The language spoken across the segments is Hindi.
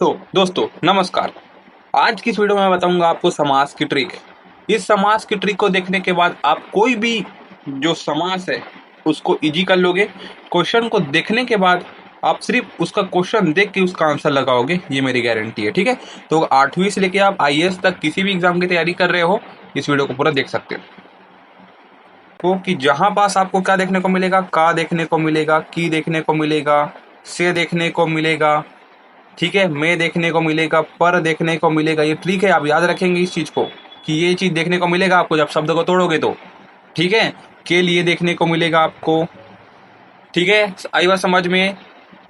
दोस्तों नमस्कार। आज की इस वीडियो में मैं बताऊंगा आपको समास की ट्रिक। इस समास की ट्रिक को देखने के बाद आप कोई भी जो समास है उसको इजी कर लोगे। क्वेश्चन को देखने के बाद आप सिर्फ उसका क्वेश्चन देख के उसका आंसर लगाओगे, ये मेरी गारंटी है। ठीक है, तो 8वीं से लेके आप आईएएस तक किसी भी एग्जाम की तैयारी कर रहे हो, इस वीडियो को पूरा देख सकते हो। तो कि जहां पास आपको क्या देखने को मिलेगा, का देखने को मिलेगा, की देखने को मिलेगा, से देखने को मिलेगा, ठीक है, मैं देखने को मिलेगा, पर देखने को मिलेगा। ये ट्रिक है, आप याद रखेंगे इस चीज को कि ये चीज देखने को मिलेगा आपको जब शब्द को तोड़ोगे तो। ठीक है, के लिए देखने को मिलेगा आपको। ठीक है, आई बात समझ में।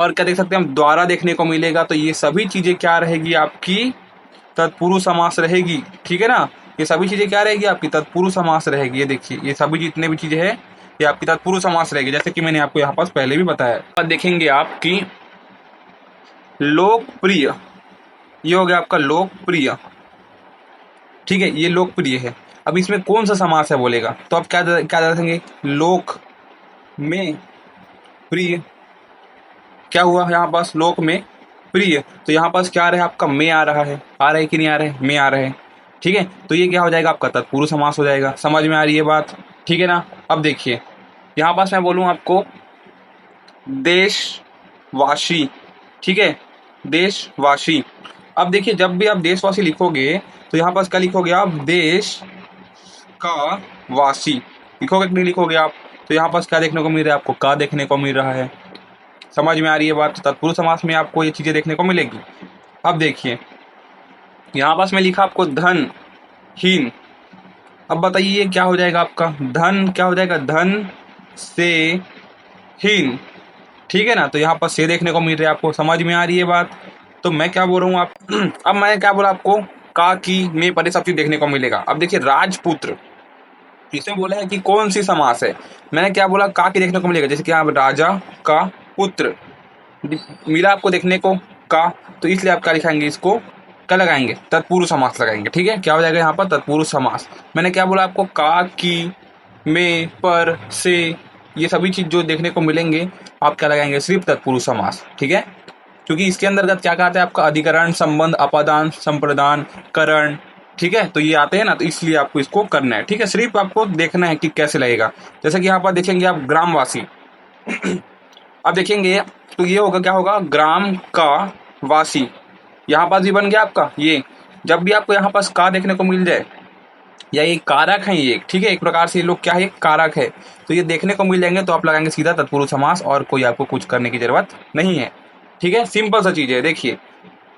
और क्या देख सकते हैं हम, द्वारा देखने को मिलेगा। तो ये सभी चीजें क्या रहेगी आपकी, तत्पुरुष समास रहेगी। ठीक है ना, ये सभी चीजें क्या रहेगी आपकी, तत्पुरुष समास रहेगी। ये देखिए, ये सभी जितने भी चीजें हैं ये आपकी तत्पुरुष समास रहेगी, जैसे कि मैंने आपको यहाँ पास पहले भी बताया। अब देखेंगे आपकी लोकप्रिय, ये हो गया आपका लोकप्रिय। ठीक है, ये लोकप्रिय है। अब इसमें कौन सा समास है बोलेगा तो आप क्या क्या रखेंगे, लोक में प्रिय। क्या हुआ यहाँ पास, लोक में प्रिय। तो यहाँ पास क्या आ रहा है आपका, में आ रहा है। आ रहा है कि नहीं आ रहा है, में आ रहा है। ठीक है, तो ये क्या हो जाएगा आपका, तत्पुरुष समास हो जाएगा। समझ में आ रही है बात, ठीक है ना। अब देखिए यहाँ पास मैं बोलूँ आपको देशवासी। ठीक है, देशवासी। अब देखिए जब भी आप देशवासी लिखोगे तो यहाँ पास क्या लिखोगे आप, देश का वासी लिखोगे कि नहीं लिखोगे आप। तो यहाँ पास क्या देखने को मिल रहा है आपको, का देखने को मिल रहा है। समझ में आ रही है बात। तत्पुरुष समास में आपको ये चीजें देखने को मिलेगी। अब देखिए यहाँ पास मैं लिखा आपको धन हीन। अब बताइए क्या हो जाएगा आपका, धन क्या हो जाएगा, धन से हीन। ठीक है ना, तो यहाँ पर से देखने को मिल रहा है आपको। समझ में आ रही है बात। तो मैं क्या बोल रहा हूँ आप अब मैं क्या बोला आपको, का की में पर सब चीज देखने को मिलेगा। अब देखिए राजपुत्र, इसमें बोला है कि कौन सी समास है। मैंने क्या बोला, का की देखने को मिलेगा, जैसे कि आप राजा का पुत्र मिला आपको देखने को का, तो इसलिए आप क्या लिखाएंगे, इसको क्या लगाएंगे, तत्पुरुष समास लगाएंगे। ठीक है, क्या हो जाएगा यहाँ पर, तत्पुरुष समास। मैंने क्या बोला आपको, का की में पर से ये सभी चीज जो देखने को मिलेंगे आप क्या लगाएंगे, सिर्फ तत्पुरुष समास। ठीक है, क्योंकि इसके अंतर्गत क्या कहते हैं आपका, अधिकरण, संबंध, अपादान, संप्रदान, करण। ठीक है, तो ये आते हैं ना, तो इसलिए आपको इसको करना है। ठीक है, सिर्फ आपको देखना है कि कैसे लगेगा। जैसे कि यहाँ पर देखेंगे आप ग्रामवासी अब देखेंगे तो ये होगा, क्या होगा, ग्राम का वासी। यहाँ पास भी बन गया आपका ये। जब भी आपको यहाँ पास का देखने को मिल जाए, या ये कारक है ये, ठीक है, एक प्रकार से ये लोग क्या है, कारक है, तो ये देखने को मिल जाएंगे तो आप लगाएंगे सीधा तत्पुरुष समास, और कोई आपको कुछ करने की जरूरत नहीं है। ठीक है, सिंपल सा चीज है। देखिए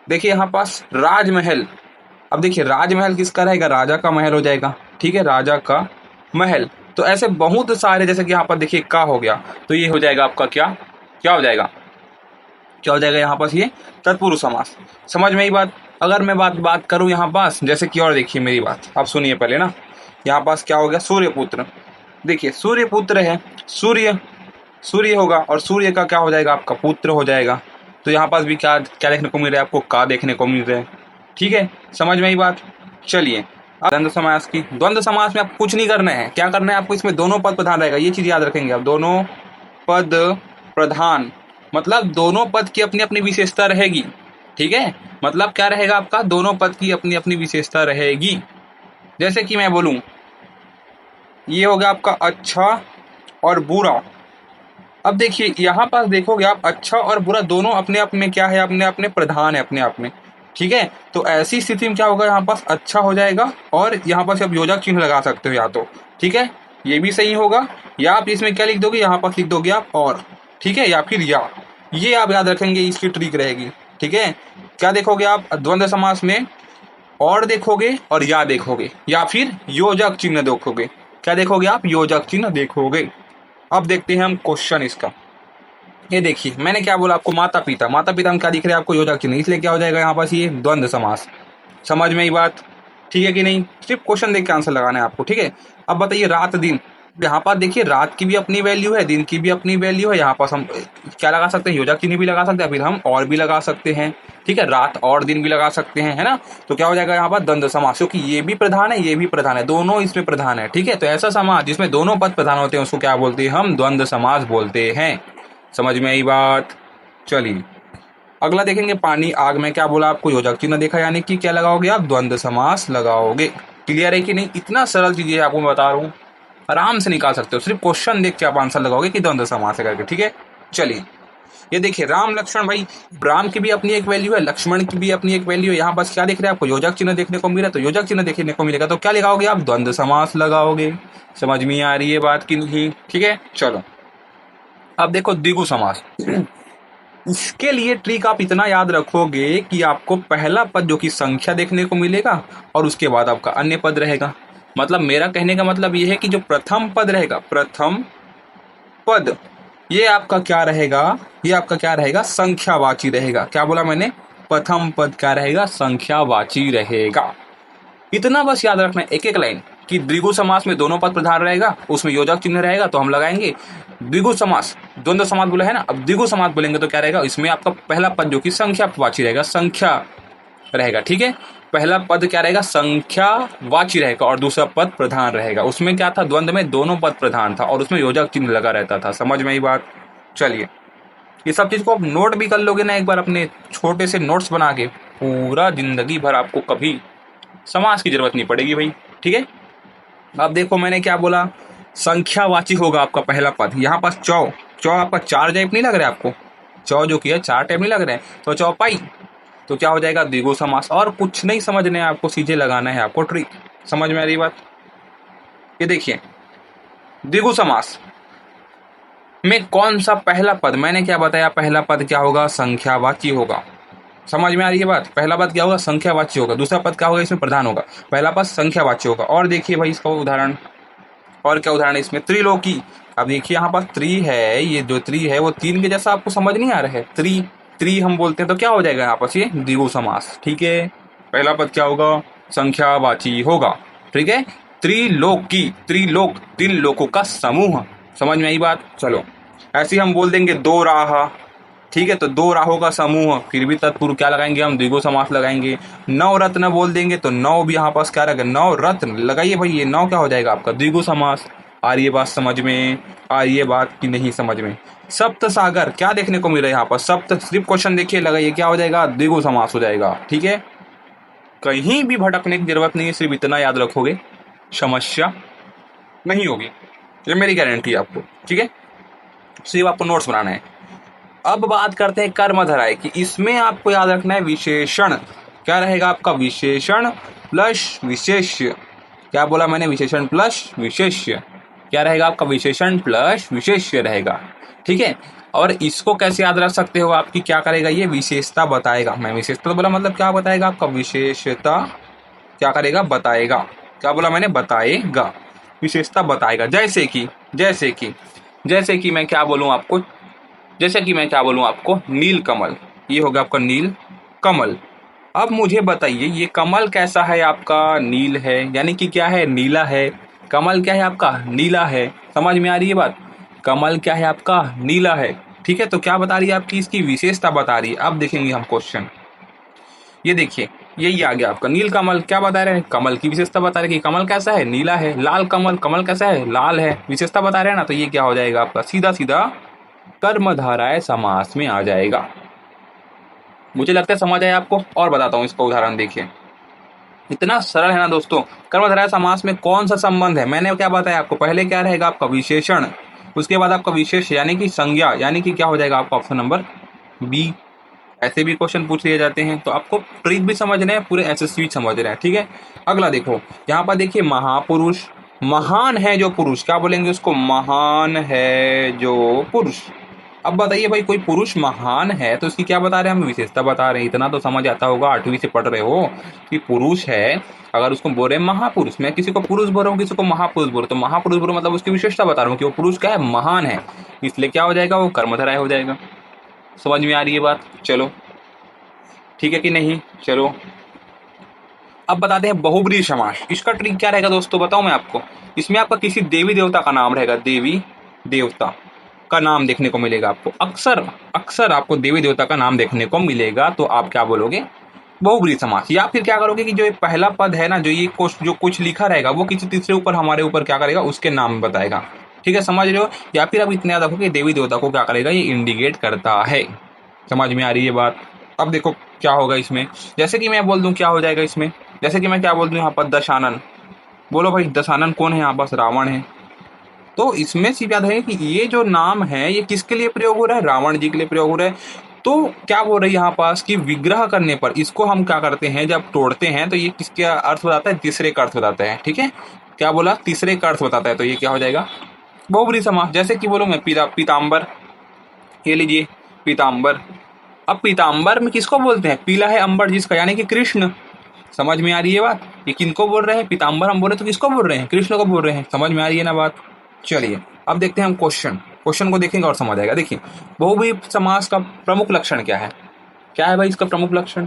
देखिए यहाँ पास राजमहल। अब देखिए राजमहल किसका रहेगा, राजा का महल हो जाएगा। ठीक है, राजा का महल। तो ऐसे बहुत सारे, जैसे कि यहाँ पर देखिए का हो गया, तो ये हो जाएगा आपका क्या, क्या हो जाएगा, क्या हो जाएगा यहाँ पास, ये तत्पुरुष समास। समझ में ही बात। अगर मैं बात करूँ यहाँ पास, जैसे कि, और देखिए मेरी बात आप सुनिए पहले ना। यहाँ पास क्या हो गया, सूर्यपुत्र। देखिए सूर्यपुत्र है, सूर्य सूर्य होगा, और सूर्य का क्या हो जाएगा आपका, पुत्र हो जाएगा। तो यहाँ पास भी क्या क्या देखने को मिल रहा है आपको, का देखने को मिल रहा है। ठीक है, समझ में ही बात। चलिए अब द्वंद्व समास की। द्वंद्व समास में आपको कुछ नहीं करना है। क्या करना है आपको, इसमें दोनों पद प्रधान रहेगा, ये चीज याद रखेंगे आप। दोनों पद प्रधान मतलब दोनों पद की अपनी अपनी विशेषता रहेगी। ठीक है, मतलब क्या रहेगा आपका, दोनों पद की अपनी अपनी विशेषता रहेगी। जैसे कि मैं बोलूं, ये हो गया आपका अच्छा और बुरा। अब देखिए यहाँ पास देखोगे आप, अच्छा और बुरा दोनों अपने आप में क्या है, अपने अपने प्रधान है अपने आप में। ठीक है, तो ऐसी स्थिति में क्या होगा, यहाँ पास अच्छा हो जाएगा, और यहाँ पास आप योजक चिन्ह लगा सकते हो या तो। ठीक है, ये भी सही होगा, या आप इसमें क्या लिख दोगे, यहाँ पास लिख दोगे आप और। ठीक है, या फिर या, ये आप याद रखेंगे, इसकी ट्रिक रहेगी। ठीक है, क्या देखोगे आप द्वंद्व समास में, और देखोगे और या देखोगे, या फिर योजक चिन्ह देखोगे। क्या देखोगे आप, योजक चिन्ह देखोगे। अब देखते हैं हम क्वेश्चन इसका। ये देखिए मैंने क्या बोला आपको, माता पिता। माता पिता में क्या दिख रहा है आपको, योजक चिन्ह, इसलिए क्या हो जाएगा यहाँ पास, ये द्वंद्व समास। समझ में ही बात, ठीक है कि नहीं। सिर्फ क्वेश्चन देख के आंसर लगाना है आपको। ठीक है, अब बताइए रात दिन। यहाँ पर देखिए रात की भी अपनी वैल्यू है, दिन की भी अपनी वैल्यू है। यहाँ पास हम क्या लगा सकते हैं, योजक चिन्ह भी लगा सकते हैं, फिर हम और भी लगा सकते हैं। ठीक है, रात और दिन भी लगा सकते हैं, है ना। तो क्या हो जाएगा यहाँ पर, द्वंद्व समास, क्योंकि ये भी प्रधान है ये भी प्रधान है, दोनों इसमें प्रधान है। ठीक है, तो ऐसा समास जिसमें दोनों पद प्रधान होते हैं उसको क्या बोलते हैं, हम द्वंद्व समास बोलते हैं। समझ में आई बात। चलिए अगला देखेंगे पानी आग में, क्या बोला आपको, योजक चिन्ह देखा, यानी कि क्या लगाओगे आप, द्वंद्व समास लगाओगे। क्लियर है कि नहीं? इतना सरल चीजें आपको मैं बता रहा हूँ, आराम से निकाल सकते हो, सिर्फ क्वेश्चन देख के आप आंसर लगाओगे कि द्वंद्व समास है करके। ठीक है, चलिए ये देखिए राम लक्ष्मण, भाई राम की भी अपनी एक वैल्यू है, लक्ष्मण की भी अपनी एक वैल्यू है। यहाँ बस क्या दिख रहा है आपको, योजक चिन्ह देखने को मिला, तो योजक चिन्ह देखने को मिलेगा तो क्या लगाओगे आप, द्वंद्व समास लगाओगे। समझ में आ रही है बात की नहीं? ठीक है, चलो अब देखो द्विगु समास। इसके लिए ट्रिक आप इतना याद रखोगे कि आपको पहला पद जो कि संख्या देखने को मिलेगा और उसके बाद आपका अन्य पद रहेगा। मतलब मेरा कहने का मतलब ये है कि जो प्रथम पद रहेगा, प्रथम पद, ये आपका क्या रहेगा, ये आपका क्या रहेगा, संख्यावाची रहेगा। क्या बोला मैंने, प्रथम पद क्या रहेगा, संख्यावाची रहेगा। इतना बस याद रखना है, एक एक लाइन, कि द्विगु समास में दोनों पद प्रधान रहेगा, उसमें योजक चिन्ह रहेगा तो हम लगाएंगे। द्विगु समास, द्वंद्व समास बोला है ना, अब द्विगु समास बोलेंगे तो क्या रहेगा, इसमें आपका पहला पद जो कि संख्यावाची रहेगा, संख्या रहेगा। ठीक है, पहला पद क्या रहेगा, संख्यावाची रहेगा और दूसरा पद प्रधान रहेगा। उसमें क्या था, द्वंद्व में दोनों पद प्रधान था और उसमें योजक चिन्ह लगा रहता था। समझ में आई बात? चलिए ये सब चीज को आप नोट भी कर लोगे ना एक बार अपने छोटे से नोट्स बना के, पूरा जिंदगी भर आपको कभी समास की जरूरत नहीं पड़ेगी भाई। ठीक है, अब देखो मैंने क्या बोला, संख्यावाची होगा आपका पहला पद। यहाँ पास चौ, चौ आपका चार टाइप नहीं लग रहा है आपको, चौ जो किया चार टाइप नहीं लग रहे हैं, तो चौपाई, तो क्या हो जाएगा, द्विगु समास। और कुछ नहीं समझने है आपको, सीधे लगाना है आपको ट्रिक। समझ में आ रही बात? ये देखिए द्विगु समास में कौन सा पहला पद, मैंने क्या बताया, पहला पद क्या होगा, संख्यावाची होगा। समझ में आ रही है बात? पहला पद क्या होगा, संख्यावाची होगा। दूसरा पद क्या होगा, इसमें प्रधान होगा। पहला पद संख्यावाची होगा। और देखिए भाई इसका उदाहरण, और क्या उदाहरण है इसमें, त्रिलोकी। अब देखिए यहाँ पास त्रि है, ये जो त्रि है वो तीन के जैसा आपको समझ नहीं आ रहा है, त्रि त्रि हम बोलते हैं तो क्या हो जाएगा यहाँ पास, ये द्विगु समास। ठीक है, पहला पद क्या होगा, संख्यावाची होगा। ठीक है, त्रिलोकी, त्रिलोक, तीन लोकों का समूह। समझ में आई बात? चलो ऐसे हम बोल देंगे दो राह। ठीक है, तो दो राहों का समूह, फिर भी तत्पुरुष क्या लगाएंगे हम, द्विगु समास लगाएंगे। नौ रत्न बोल देंगे तो नौ भी यहाँ पास क्या रहेगा, नौ रत्न लगाइए भाई, ये नौ क्या हो जाएगा आपका, द्विगु समास। आ रही है बात समझ में? आ रही है बात की नहीं समझ में? सप्त सागर क्या देखने को मिल रहा है यहाँ पर, सप्त, सिर्फ क्वेश्चन देखिए लगाइए, क्या हो जाएगा, द्विगु समास हो जाएगा। ठीक है, कहीं भी भटकने की जरूरत नहीं है, सिर्फ इतना याद रखोगे, समस्या नहीं होगी, ये मेरी गारंटी है आपको। ठीक है, सिर्फ आपको नोट्स बनाना है। अब बात करते हैं कर्मधारय की। इसमें आपको याद रखना है विशेषण, क्या रहेगा आपका, विशेषण प्लस विशेष्य। क्या बोला मैंने, विशेषण प्लस विशेष्य। क्या रहेगा आपका, विशेषण प्लस विशेष्य रहेगा। ठीक है, और इसको कैसे याद रख सकते हो आपकी, क्या करेगा, ये विशेषता बताएगा। मैं विशेषता तो बोला, मतलब क्या बताएगा आपका, विशेषता क्या करेगा, बताएगा। क्या बोला मैंने, बताएगा, विशेषता बताएगा। जैसे कि मैं क्या बोलूं आपको, जैसे कि मैं क्या बोलूं आपको, नील कमल, ये होगा आपका नील कमल। अब मुझे बताइए ये कमल कैसा है आपका, नील है, यानी कि क्या है, नीला है। कमल क्या है आपका, नीला है। समझ में आ रही है बात? कमल क्या है आपका, नीला है। ठीक है, तो क्या बता रही है आपकी, इसकी विशेषता बता रही है। अब देखेंगे हम क्वेश्चन, ये देखिए यही आ गया आपका नील कमल। क्या बता रहे हैं, कमल की विशेषता बता रहे हैं कि कमल कैसा है, नीला है। लाल कमल, कमल कैसा है, लाल है, विशेषता बता रहे हैं ना, तो ये क्या हो जाएगा आपका, सीधा सीधा कर्मधारय समास में आ जाएगा। मुझे लगता है समझ आया आपको, और बताता हूँ इसका उदाहरण। देखिए इतना सरल है ना दोस्तों। कर्मधारय समास में कौन सा संबंध है, मैंने क्या बताया आपको, पहले क्या रहेगा आपका, विशेषण, उसके बाद आपका विशेष यानी कि संज्ञा, यानी कि क्या हो जाएगा आपका ऑप्शन नंबर बी। ऐसे भी क्वेश्चन पूछ लिए जाते हैं, तो आपको ट्रिक भी समझना है, पूरे एसएससी समझ रहे हैं। ठीक है, अगला देखो यहाँ पर देखिए, महापुरुष, महान है जो पुरुष, क्या बोलेंगे उसको, महान है जो पुरुष। अब बताइए भाई कोई पुरुष महान है तो उसकी क्या बता रहे हैं हम, विशेषता बता रहे हैं। इतना तो समझ आता होगा, 8वीं से पढ़ रहे हो कि पुरुष है, अगर उसको बोल रहे हैं महापुरुष, मैं किसी को पुरुष बोल रहा हूँ, किसी को महापुरुष बोल रहा हूँ, तो महापुरुष बोल रहा हूँ मतलब उसकी विशेषता बता रहा हूँ कि वो पुरुष क्या है, महान है, इसलिए क्या हो जाएगा, वो कर्मधारय हो जाएगा। समझ में आ रही है बात? चलो ठीक है कि नहीं? चलो अब बताते हैं बहुब्रीहि समास। इसका ट्रिक क्या रहेगा दोस्तों, बताओ मैं आपको। इसमें आपका किसी देवी देवता का नाम रहेगा, देवी देवता का नाम देखने को मिलेगा आपको, अक्सर अक्सर आपको देवी देवता का नाम देखने को मिलेगा, तो आप क्या बोलोगे, बहुब्रीहि समास। या फिर क्या करोगे कि जो ये पहला पद है ना, जो ये जो कुछ लिखा रहेगा वो किसी तीसरे ऊपर हमारे ऊपर क्या करेगा, उसके नाम बताएगा। ठीक है, समझ रहे हो? या फिर आप इतना याद रखो कि देवी देवता को क्या करेगा, ये इंडिकेट करता है। समझ में आ रही है बात? अब देखो क्या होगा इसमें, जैसे कि मैं बोल दूं क्या हो जाएगा इसमें, जैसे कि मैं क्या बोल दूं यहाँ पर दशानन, बोलो भाई दशानन कौन है यहाँ पर, रावण है। तो इसमें सी बात है कि ये जो नाम है ये किसके लिए प्रयोग हो रहा है, रावण जी के लिए प्रयोग हो रहा है। तो क्या बोल रही है यहाँ पास कि विग्रह करने पर इसको हम क्या करते हैं, जब तोड़ते हैं तो ये किसके अर्थ बताता है, तीसरे का अर्थ बताता है। ठीक है, क्या बोला, तीसरे का अर्थ बताता है, तो ये क्या हो जाएगा, बहुब्रीहि समास। जैसे कि बोलूँ मैं पीताम्बर, ये लीजिए पीताम्बर। अब पीताम्बर में किसको बोलते हैं, पीला है अंबर जिसका, यानी कि कृष्ण। समझ में आ रही है बात, ये किनको बोल रहे हैं, पीताम्बर हम बोले तो किसको बोल रहे हैं, कृष्ण को बोल रहे हैं। समझ में आ रही है ना बात। चलिए अब देखते हैं हम क्वेश्चन को देखेंगे और समझ आएगा। देखिए बहुब्रीहि समास का प्रमुख लक्षण क्या है, क्या है भाई इसका प्रमुख लक्षण,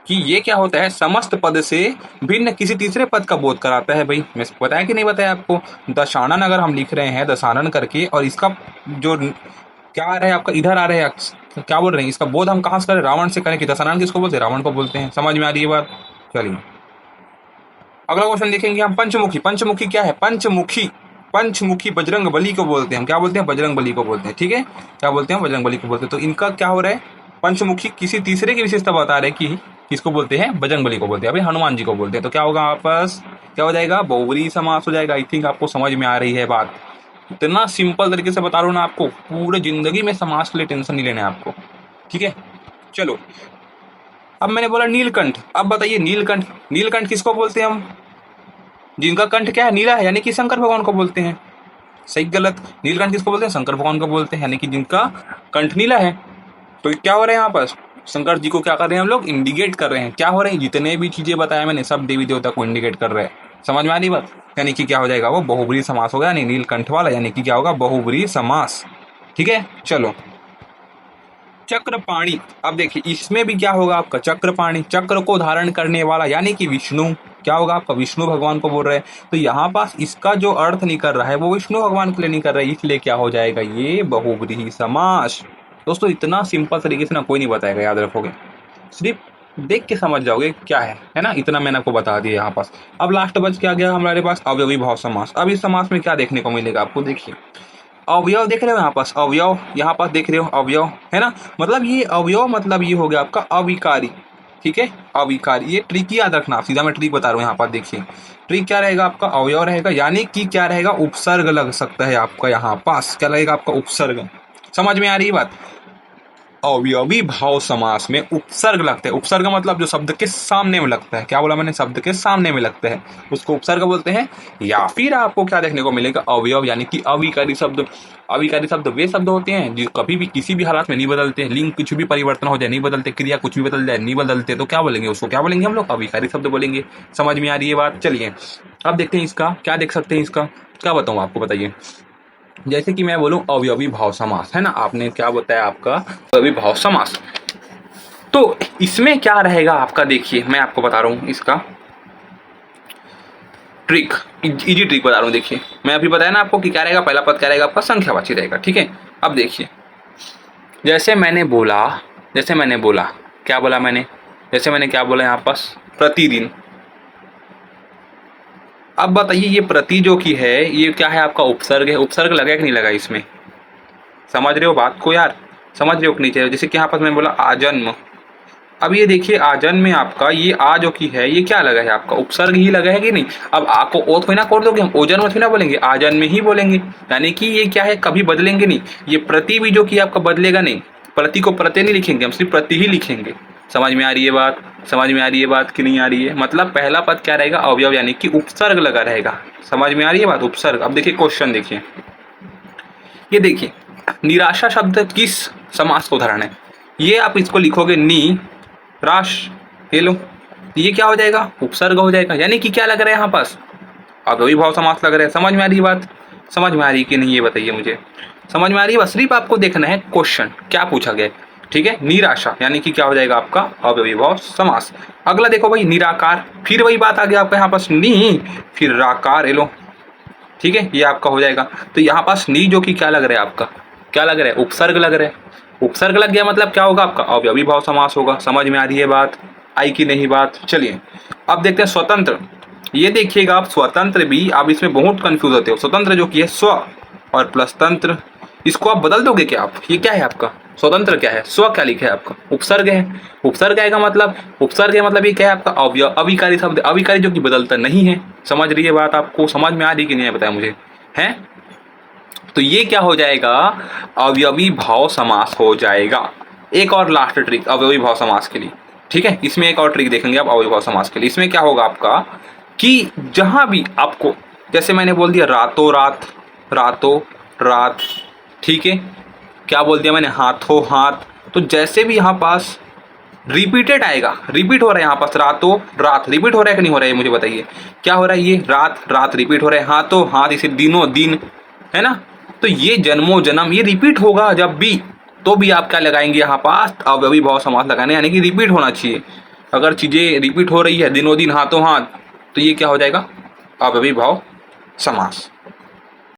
कि ये क्या होता है, समस्त पद से भिन्न किसी तीसरे पद का बोध कराता है। भाई मैं बताया कि नहीं बताया आपको, दशानन अगर हम लिख रहे हैं दशानन करके, और इसका जो क्या आ रहा है आपका, इधर आ रहा है, क्या बोल रहे हैं, इसका बोध हम कहाँ से करें, रावण से करें। कि दशानन किसको बोलते हैं, रावण को बोलते हैं। समझ में आ रही है बात। चलिए अगला क्वेश्चन देखेंगे हम, पंचमुखी। पंचमुखी क्या है, पंचमुखी बजरंग बली को बोलते हैं हम, क्या बोलते हैं, बजरंग बली को बोलते हैं। ठीक है, क्या बोलते हैं, बजरंग बली को बोलते हैं। तो इनका क्या हो रहा है, पंचमुखी किसी तीसरे की विशेषता बता रहे कि किसको बोलते हैं, बजरंग बली को बोलते हैं, अभी हनुमान जी को बोलते हैं। तो क्या होगा आपस, क्या हो जाएगा, बहुब्रीहि समास हो जाएगा। आई थिंक आपको समझ में आ रही है बात, इतना सिंपल तरीके से बता रहा हूँ ना आपको, पूरे जिंदगी में समास के लिए टेंशन नहीं लेना है आपको। ठीक है, चलो अब मैंने बोला नीलकंठ। अब बताइए नीलकंठ, नीलकंठ किसको बोलते हैं हम, जिनका कंठ क्या है, नीला है, यानी कि शंकर भगवान को बोलते हैं। सही गलत, नीलकंठ किसको बोलते हैं, शंकर भगवान को बोलते हैं, यानी कि जिनका कंठ नीला है। तो क्या हो रहा है यहाँ पर, शंकर जी को क्या कर रहे हैं हम लोग, इंडिकेट कर रहे हैं। क्या हो रहे हैं, जितने भी चीजें बताया मैंने सब देवी देवता को इंडिकेट कर रहे हैं। समझ में आ रही बात, यानी कि क्या हो जाएगा, वो बहुब्रीहि समास होगा, यानी नीलकंठ वाला, यानी कि क्या होगा, बहुब्रीहि समास। ठीक है, चलो चक्रपाणी। अब देखिए इसमें भी क्या होगा आपका, चक्रपाणी, चक्र को धारण करने वाला, यानी कि विष्णु। क्या होगा आपका, विष्णु भगवान को बोल रहे हैं। तो यहाँ पास इसका जो अर्थ नहीं कर रहा है वो विष्णु भगवान के लिए नहीं कर रहा है, इसलिए क्या हो जाएगा, ये बहुब्रीहि समास। दोस्तों इतना सिंपल तरीके से ना कोई नहीं बताएगा, याद रखोगे, सिर्फ देख के समझ जाओगे क्या है ना। इतना मैंने आपको बता दिया यहाँ पास। अब लास्ट बच क्या गया हमारे पास, अवयवी भाव समास। अब इस समास में क्या देखने को मिलेगा आपको, देखिए अवयव देख रहे हो यहाँ पास, अवयव यहाँ पास देख रहे हो, अवयव है ना, मतलब ये अवयव मतलब ये हो गया आपका अविकारी। ठीक है, अविकारी, ये ट्रिक याद रखना, सीधा मैं ट्रिक बता रहा हूँ यहाँ पर। देखिए ट्रिक क्या रहेगा आपका, अवयव रहेगा, यानी कि क्या रहेगा, उपसर्ग लग सकता है आपका यहाँ पास, क्या लगेगा आपका, उपसर्ग। समझ में आ रही है बात, अवयवी भाव समास में उपसर्ग लगता है। उपसर्ग मतलब जो शब्द के सामने में लगता है, क्या बोला मैंने, शब्द के सामने में लगता है, उसको उपसर्ग बोलते हैं। या फिर आपको क्या देखने को मिलेगा, अवयव, यानी कि अविकारी शब्द। अविकारी शब्द वे शब्द होते हैं जो कभी भी किसी भी हालत में नहीं बदलते, लिंग कुछ भी परिवर्तन हो जाए नहीं बदलते, क्रिया कुछ भी बदल जाए नहीं बदलते, तो क्या बोलेंगे उसको, क्या बोलेंगे हम लोग, अविकारी शब्द बोलेंगे। समझ में आ रही है बात। चलिए अब देखते हैं इसका, क्या देख सकते हैं इसका, क्या बताऊँ आपको, बताइए। जैसे कि मैं बोलूं अवयवी भाव समास, है ना, आपने क्या बताया आपका अवयवी भाव समास, तो इसमें क्या रहेगा आपका, देखिए मैं आपको बता रहा हूं इसका ट्रिक, इजी ट्रिक बता रहा हूं। देखिए मैं अभी बताया ना आपको कि क्या रहेगा, पहला पद क्या रहेगा आपका, संख्यावाची रहेगा। ठीक है, अब देखिए जैसे मैंने बोला क्या बोला मैंने, जैसे मैंने क्या बोला यहाँ पास, प्रतिदिन। अब बताइए ये प्रति जो की है ये क्या है आपका, उपसर्ग है। उपसर्ग लगा कि नहीं लगा इसमें, समझ रहे हो बात को यार, समझ रहे हो कि नहीं। जैसे कि यहाँ पर मैं बोला आजन्म। अब ये देखिए आजन्म में आपका ये आ जो की है ये क्या लगा है आपका, उपसर्ग ही लगा है कि नहीं। अब आ को ओ थोड़ी ना कर दोगे, हम ओजन में थोड़ी ना बोलेंगे, आजन्म में ही बोलेंगे, यानी कि ये क्या है, कभी बदलेंगे नहीं। ये प्रति भी जो की आपका बदलेगा नहीं, प्रति को प्रत्यय नहीं लिखेंगे, हम सिर्फ प्रति ही लिखेंगे। समझ में आ रही है बात, समझ में आ रही है बात कि नहीं आ रही है। मतलब पहला पद क्या रहेगा, अवयव, यानी कि उपसर्ग लगा रहेगा। समझ में आ रही है बात, उपसर्ग। अब देखिए क्वेश्चन देखिए, ये देखिए निराशा शब्द किस समास का उदाहरण है, ये आप इसको लिखोगे नी राश, ये लो, ये क्या हो जाएगा, उपसर्ग हो जाएगा, यानी कि क्या लग रहा है यहाँ पास, अवयवी भाव समास लग रहा है। समझ में आ रही बात, समझ में आ रही कि नहीं ये बताइए मुझे, समझ में आ रही है। बस सिर्फ आपको देखना है क्वेश्चन क्या पूछा गया। ठीक है, निराशा यानी कि क्या हो जाएगा आपका, अवयवी भाव समास। अगला देखो भाई निराकार, फिर वही बात आ गया आपका यहाँ पास, नी फिर राकार, ये लो। ठीक है, ये आपका हो जाएगा। तो यहाँ पास नी जो कि क्या लग रहा है आपका, क्या लग रहा है, उपसर्ग लग रहा है। उपसर्ग लग गया मतलब क्या होगा आपका, अवयवी भाव समास होगा। समझ में आ रही है बात, आई कि नहीं बात। चलिए अब देखते हैं स्वतंत्र। ये देखिएगा आप स्वतंत्र भी, आप इसमें बहुत कंफ्यूज होते हो। स्वतंत्र जो कि है स्व और प्लस तंत्र, इसको आप बदल दोगे क्या आप, ये क्या है आपका, स्वतंत्र क्या है, स्व क्या लिखा है आपका, उपसर्ग है। उपसर्ग आएगा मतलब, उपसर्ग है मतलब ये क्या है आपका, अविकारी शब्द, अविकारी जो कि बदलता नहीं है। समझ रही है बात, आपको समझ में आ रही कि नहीं है बताया मुझे, है? तो ये क्या हो जाएगा, अवयवी भाव समास हो जाएगा। एक और लास्ट ट्रिक अवयवी भाव समास के लिए, ठीक है, इसमें एक और ट्रिक देखेंगे आप अवयवी भाव समास के लिए। इसमें क्या होगा आपका कि जहां भी आपको, जैसे मैंने बोल दिया रातों रात, रातों रात, ठीक है, क्या बोल दिया मैंने, हाथों हाथ, तो जैसे भी यहाँ पास रिपीटेड आएगा, रिपीट हो रहा है यहाँ पास, रातों रात रिपीट हो रहा है कि नहीं हो रहा है, मुझे बताइए क्या हो रहा है, ये रात रात रिपीट हो रहा है, हाथों हाथ इसे दिनों दिन, है ना? तो ये जन्मों जन्म ये रिपीट होगा जब भी, तो भी आप क्या लगाएंगे यहाँ पास, अवयवी भाव समास लगाने, यानी कि रिपीट होना चाहिए। अगर चीजें रिपीट हो रही है दिनों दिन, हाथों हाथ, तो ये क्या हो जाएगा, अवयवी भाव समास।